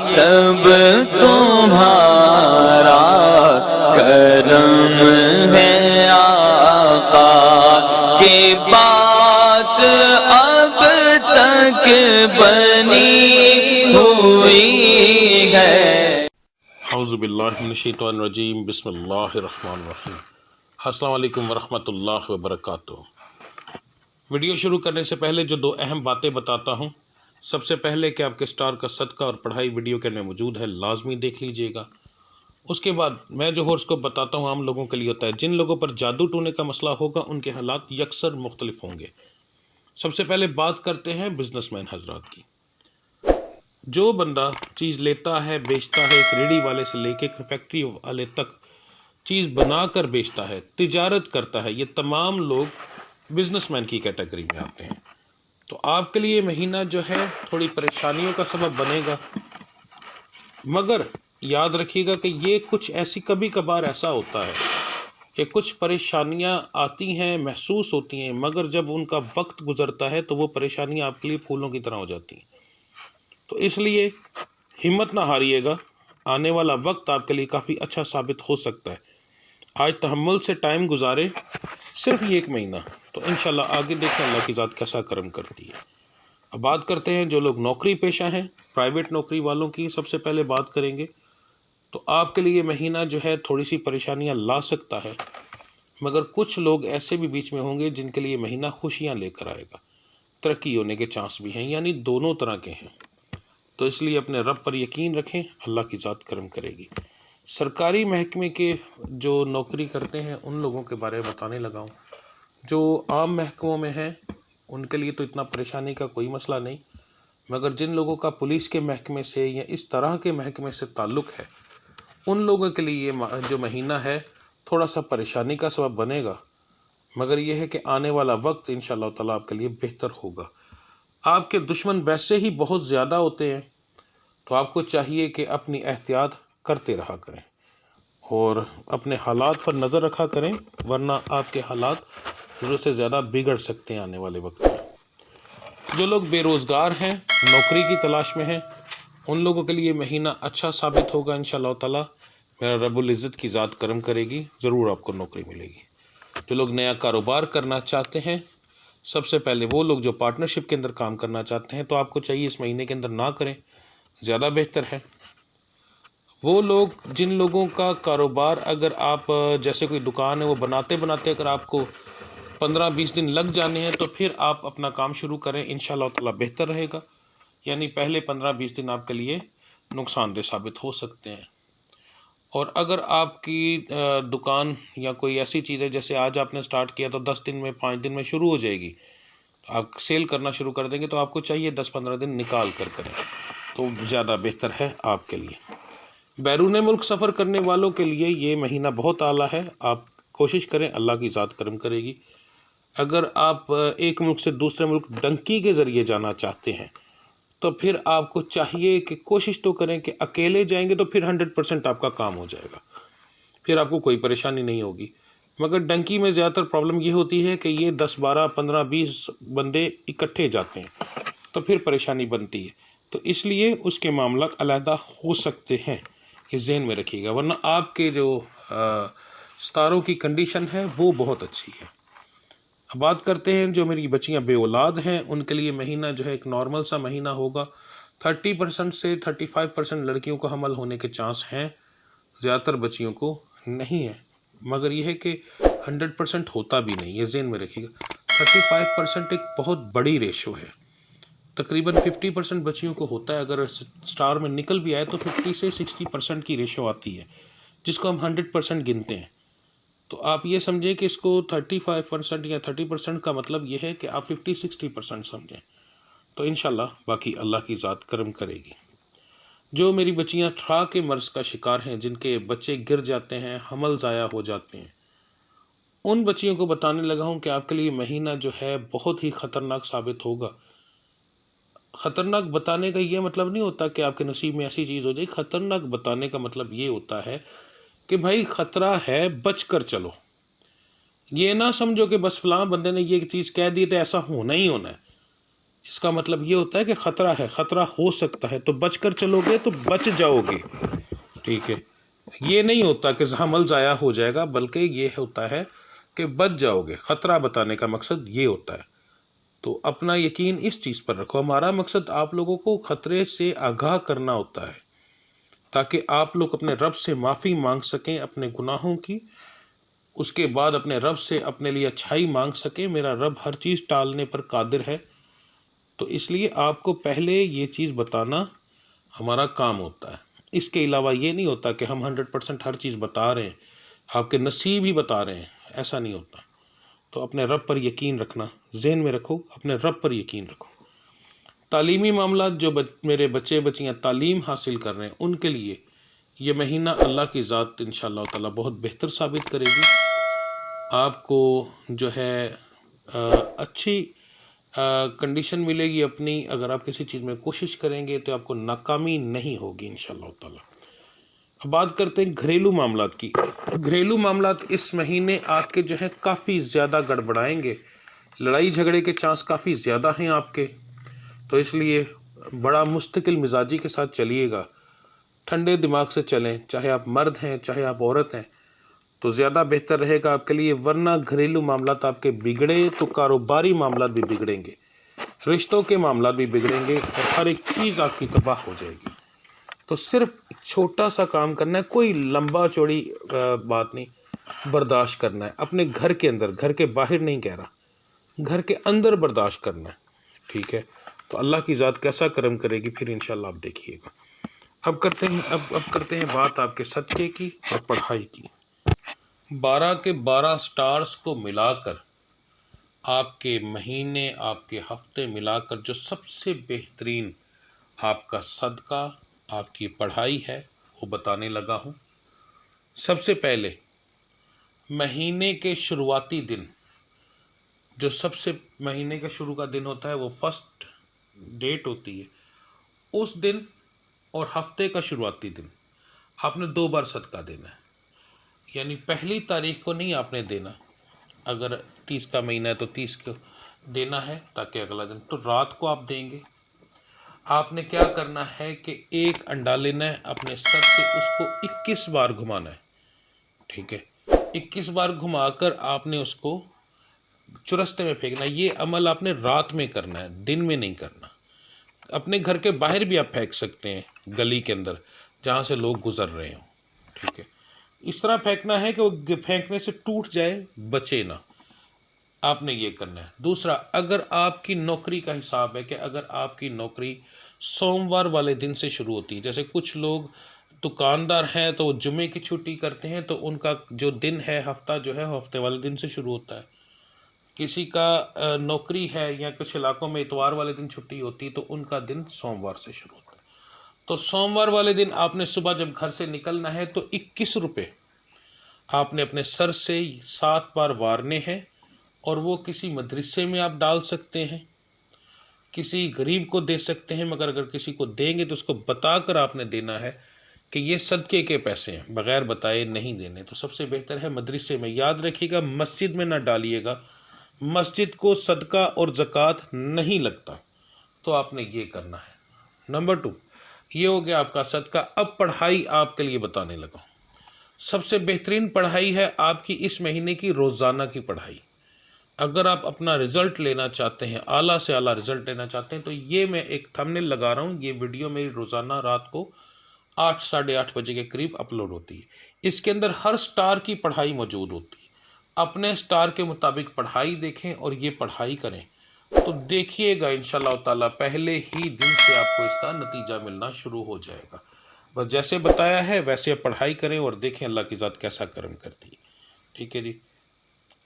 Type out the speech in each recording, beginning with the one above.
सब तुम्हारा करम है आका की बात अब तक बनी हुई है। औज़ुबिल्लाहि मिनश्शैतानिर्रजीम बिस्मिल्लाहिर्रहमानिर्रहीम। अस्सलाम वालेकुम वरहमतुल्लाहि वबरकातुहू। वीडियो शुरू करने से पहले जो दो अहम बातें बताता हूँ। सबसे पहले कि आपके स्टार का सदका और पढ़ाई वीडियो के अंदर मौजूद है, लाजमी देख लीजिएगा। उसके बाद मैं जो हॉरोस्कोप बताता हूँ आम लोगों के लिए होता है। जिन लोगों पर जादू टोने का मसला होगा उनके हालात यकसर मुख्तलिफ होंगे। सबसे पहले बात करते हैं बिजनेसमैन हजरात की। जो बंदा चीज़ लेता है, बेचता है, एक रेडी वाले से लेके एक फैक्ट्री वाले तक चीज़ बनाकर बेचता है, तिजारत करता है, ये तमाम लोग बिजनेसमैन की कैटेगरी में आते हैं। तो आपके लिए महीना जो है थोड़ी परेशानियों का सबब बनेगा, मगर याद रखिएगा कि ये कुछ ऐसी कभी कभार ऐसा होता है कि कुछ परेशानियां आती हैं, महसूस होती हैं, मगर जब उनका वक्त गुजरता है तो वो परेशानियां आपके लिए फूलों की तरह हो जाती हैं। तो इसलिए हिम्मत ना हारिएगा, आने वाला वक्त आपके लिए काफ़ी अच्छा साबित हो सकता है। आज तहम्मुल से टाइम गुजारे, सिर्फ ये 1 महीना, तो इंशाल्लाह आगे देखें अल्लाह की ज़ात कैसा करम करती है। अब बात करते हैं जो लोग नौकरी पेशा हैं, प्राइवेट नौकरी वालों की सबसे पहले बात करेंगे। तो आपके लिए महीना जो है थोड़ी सी परेशानियां ला सकता है, मगर कुछ लोग ऐसे भी बीच में होंगे जिनके लिए महीना खुशियां लेकर आएगा, तरक्की होने के चांस भी हैं, यानी दोनों तरह के हैं। तो इसलिए अपने रब पर यकीन रखें, अल्लाह की ज़ात करम करेगी। सरकारी महकमे के जो नौकरी करते हैं उन लोगों के बारे में बताने लगा हूँ। जो आम महकमों में हैं उनके लिए तो इतना परेशानी का कोई मसला नहीं, मगर जिन लोगों का पुलिस के महकमे से या इस तरह के महकमे से ताल्लुक़ है उन लोगों के लिए ये जो महीना है थोड़ा सा परेशानी का सबब बनेगा, मगर यह है कि आने वाला वक्त इंशाअल्लाह ताला आपके लिए बेहतर होगा। आपके दुश्मन वैसे ही बहुत ज़्यादा होते हैं, तो आपको चाहिए कि अपनी एहतियात करते रहा करें और अपने हालात पर नज़र रखा करें, वरना आपके हालात ज़रूरत से ज़्यादा बिगड़ सकते हैं आने वाले वक्त में। जो लोग बेरोज़गार हैं, नौकरी की तलाश में हैं, उन लोगों के लिए महीना अच्छा साबित होगा इंशाअल्लाह ताला। मेरा रब्बुल इज़्ज़त की ज़ात करम करेगी, ज़रूर आपको नौकरी मिलेगी। जो लोग नया कारोबार करना चाहते हैं, सबसे पहले वो लोग जो पार्टनरशिप के अंदर काम करना चाहते हैं, तो आपको चाहिए इस महीने के अंदर ना करें, ज़्यादा बेहतर है। वो लोग जिन लोगों का कारोबार, अगर आप जैसे कोई दुकान है वो बनाते बनाते अगर आपको 15-20 दिन लग जाने हैं, तो फिर आप अपना काम शुरू करें, इंशाअल्लाह ताला बेहतर रहेगा। यानी पहले 15-20 दिन आपके लिए नुकसानदेह साबित हो सकते हैं। और अगर आपकी दुकान या कोई ऐसी चीज़ है, जैसे आज आपने स्टार्ट किया तो 10 दिन में, 5 दिन में शुरू हो जाएगी, तो आप सेल करना शुरू कर देंगे, तो आपको चाहिए 10-15 दिन निकाल कर करें, तो ज़्यादा बेहतर है आपके लिए। बैरून मुल्क सफ़र करने वालों के लिए ये महीना बहुत आला है। आप कोशिश करें, अल्लाह की ज़ात करम करेगी। अगर आप एक मुल्क से दूसरे मुल्क डंकी के ज़रिए जाना चाहते हैं, तो फिर आपको चाहिए कि कोशिश तो करें कि अकेले जाएंगे तो फिर 100% आपका काम हो जाएगा, फिर आपको कोई परेशानी नहीं होगी। मगर डंकी में ज़्यादातर प्रॉब्लम ये होती है कि ये 10, 12, 15, 20 बंदे इकट्ठे जाते हैं, तो फिर परेशानी बनती है। तो इसलिए उसके मामला अलहदा हो सकते हैं, ये ज़हन में रखिएगा, वरना आपके जो सितारों की कंडीशन है वो बहुत अच्छी है। अब बात करते हैं जो मेरी बच्चियां बे औलाद हैं, उनके लिए महीना जो है एक नॉर्मल सा महीना होगा। 30% से 35% लड़कियों को हमल होने के चांस हैं, ज़्यादातर बच्चियों को नहीं है, मगर यह है कि 100% होता भी नहीं, ये ज़हन में रखिएगा। 35% एक बहुत बड़ी रेशो है। तकरीबन 50% बच्चियों को होता है, अगर स्टार में निकल भी आए तो 50 से 60% की रेशो आती है, जिसको हम 100% गिनते हैं। तो आप ये समझें कि इसको 35% या 30% का मतलब ये है कि आप 50-60% समझें, तो इंशाल्लाह बाकी अल्लाह की ज़ात करम करेगी। जो मेरी बच्चियां ट्रा के मर्ज़ का शिकार हैं, जिनके बच्चे गिर जाते हैं, हमल ज़ाया हो जाते हैं, उन बच्चियों को बताने लगा हूँ कि आपके लिए महीना जो है बहुत ही ख़तरनाक साबित होगा। ख़तरनाक बताने का ये मतलब नहीं होता कि आपके नसीब में ऐसी चीज़ हो जाए। ख़तरनाक बताने का मतलब ये होता है कि भाई ख़तरा है, बच कर चलो। ये ना समझो कि बस फलां बंदे ने ये चीज़ कह दी तो ऐसा होना ही होना है। इसका मतलब ये होता है कि ख़तरा है, ख़तरा हो सकता है, तो बच कर चलोगे तो बच जाओगे। ठीक है, ये नहीं होता कि अमल ज़ाया हो जाएगा, बल्कि ये होता है कि बच जाओगे। ख़तरा बताने का मकसद ये होता है। तो अपना यकीन इस चीज़ पर रखो। हमारा मकसद आप लोगों को ख़तरे से आगाह करना होता है, ताकि आप लोग अपने रब से माफ़ी मांग सकें अपने गुनाहों की, उसके बाद अपने रब से अपने लिए अच्छाई मांग सकें। मेरा रब हर चीज़ टालने पर कादिर है। तो इसलिए आपको पहले ये चीज़ बताना हमारा काम होता है। इसके अलावा ये नहीं होता कि हम 100% हर चीज़ बता रहे हैं, आपके नसीब ही बता रहे हैं, ऐसा नहीं होता। तो अपने रब पर यकीन रखना, ज़हन में रखो, अपने रब पर यकीन रखो। तालीमी मामला जो मेरे बच्चे बच्चियाँ तालीम हासिल कर रहे हैं, उनके लिए ये महीना अल्लाह की ज़ात इंशाअल्लाह ताला बहुत बेहतर साबित करेगी। आपको जो है अच्छी कंडीशन मिलेगी अपनी। अगर आप किसी चीज़ में कोशिश करेंगे तो आपको नाकामी नहीं होगी इंशाअल्लाह ताला। अब बात करते हैं घरेलू मामलात की। घरेलू मामलात इस महीने आपके जो है काफ़ी ज़्यादा गड़बड़ाएंगे। लड़ाई झगड़े के चांस काफ़ी ज़्यादा हैं आपके, तो इसलिए बड़ा मुस्तकिल मिजाजी के साथ चलिएगा। ठंडे दिमाग से चलें, चाहे आप मर्द हैं चाहे आप औरत हैं, तो ज़्यादा बेहतर रहेगा आपके लिए। वरना घरेलू मामलात आपके बिगड़े तो कारोबारी मामलात भी बिगड़ेंगे, रिश्तों के मामलात भी बिगड़ेंगे और हर एक चीज़ आपकी तबाह हो जाएगी। तो सिर्फ एक छोटा सा काम करना है, कोई लंबा चौड़ी बात नहीं, बर्दाश्त करना है अपने घर के अंदर, घर के बाहर नहीं कह रहा, घर के अंदर बर्दाश्त करना है। ठीक है, तो अल्लाह की ज़ात कैसा करम करेगी फिर इंशाल्लाह आप देखिएगा। अब करते हैं बात आपके सदक़े की और पढ़ाई की। 12 के 12 स्टार्स को मिलाकर आपके महीने, आपके हफ्ते मिलाकर जो सबसे बेहतरीन आपका सदका, आपकी पढ़ाई है, वो बताने लगा हूँ। सबसे पहले महीने के शुरुआती दिन, जो सबसे महीने का शुरू का दिन होता है वो फर्स्ट डेट होती है, उस दिन और हफ्ते का शुरुआती दिन आपने 2 बार सदका देना है। यानी पहली तारीख को नहीं आपने देना, अगर 30 का महीना है तो 30 को देना है, ताकि अगला दिन तो रात को आप देंगे। आपने क्या करना है कि एक अंडा लेना है, अपने सर से उसको 21 बार घुमाना है। ठीक है, 21 बार घुमाकर आपने उसको चुरस्ते में फेंकना है। ये अमल आपने रात में करना है, दिन में नहीं करना। अपने घर के बाहर भी आप फेंक सकते हैं, गली के अंदर जहाँ से लोग गुजर रहे हों। ठीक है, इस तरह फेंकना है कि वो फेंकने से टूट जाए, बचे ना, आपने ये करना है। दूसरा, अगर आपकी नौकरी का हिसाब है कि अगर आपकी नौकरी सोमवार वाले दिन से शुरू होती है, जैसे कुछ लोग दुकानदार हैं तो वो जुमे की छुट्टी करते हैं, तो उनका जो दिन है, हफ्ता जो है हफ्ते वाले दिन से शुरू होता है। किसी का नौकरी है या कुछ इलाकों में इतवार वाले दिन छुट्टी होती है, तो उनका दिन सोमवार से शुरू होता है। तो सोमवार वाले दिन आपने सुबह जब घर से निकलना है तो 21 रुपये आपने अपने सर से 7 बार वारने हैं, और वो किसी मदरसे में आप डाल सकते हैं, किसी गरीब को दे सकते हैं, मगर अगर किसी को देंगे तो उसको बताकर आपने देना है कि ये सदके के पैसे हैं, बग़ैर बताए नहीं देने। तो सबसे बेहतर है मदरसे में। याद रखिएगा, मस्जिद में ना डालिएगा, मस्जिद को सदका और ज़कात नहीं लगता। तो आपने ये करना है। नंबर 2, ये हो गया आपका सदका। अब पढ़ाई आपके लिए बताने लगा। सबसे बेहतरीन पढ़ाई है आपकी इस महीने की रोज़ाना की पढ़ाई। अगर आप अपना रिज़ल्ट लेना चाहते हैं, आला से आला रिज़ल्ट लेना चाहते हैं, तो ये मैं एक थंबनेल लगा रहा हूँ। ये वीडियो मेरी रोज़ाना रात को 8 साढ़े 8 बजे के करीब अपलोड होती है। इसके अंदर हर स्टार की पढ़ाई मौजूद होती है। अपने स्टार के मुताबिक पढ़ाई देखें और ये पढ़ाई करें, तो देखिएगा इंशाअल्लाह ताला पहले ही दिन से आपको इसका नतीजा मिलना शुरू हो जाएगा। बस जैसे बताया है वैसे पढ़ाई करें और देखें अल्लाह की ज़ात कैसा करम करती है। ठीक है जी,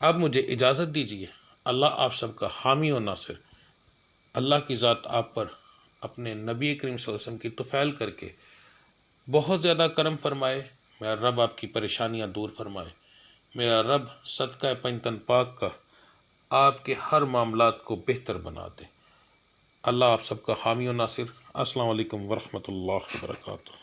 अब मुझे इजाज़त दीजिए। अल्लाह आप सबका हामी और नासिर। अल्लाह की ज़ात आप पर अपने नबी करीम सल्लल्लाहु अलैहि वसल्लम की तुफ़ैल करके बहुत ज़्यादा करम फरमाए। मेरा रब आपकी परेशानियाँ दूर फरमाए। मेरा रब सदका पंजतन पाक का आपके हर मामलात को बेहतर बना दे। अल्लाह आप सबका हामी और नासिर। अस्सलाम वालेकुम वरहमतुल्लाहि वबरकातुहू।